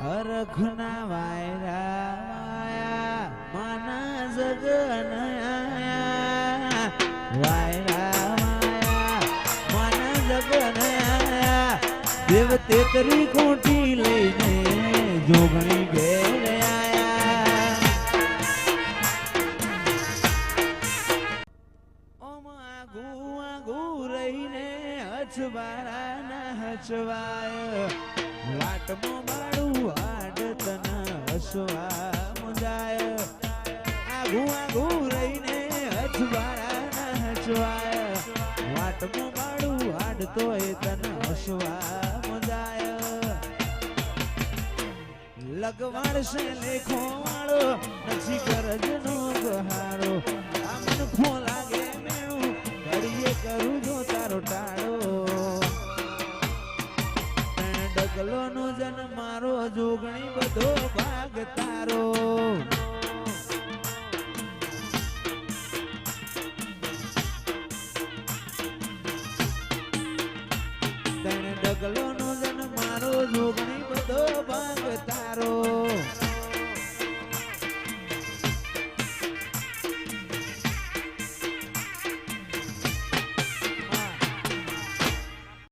અરખના વાયરા વાયા માના જગન આયા વાયરા વાયા માના જગન આયા દેવ તેતરી કોટી લઈને જોગણી ઘેર આયા ઓમ આગુ રહીને હચવારા ના હચવાય વાટમાં મારું હાડ તને હસવા મુંજાય આગુ રહીને હચવારા ના હચવાય વાટમાં મારું હાડ તોય તને હસવા મુંજાય લગવાડ છે લેખો વાળો નથી કરજનો ગહારો આ મન ફો લાગે મેળું ઘડીએ કરું જો તારો ટાળો ડગલો નો જન મારો જોગણી બધો ભાગ તારો ડગલો નો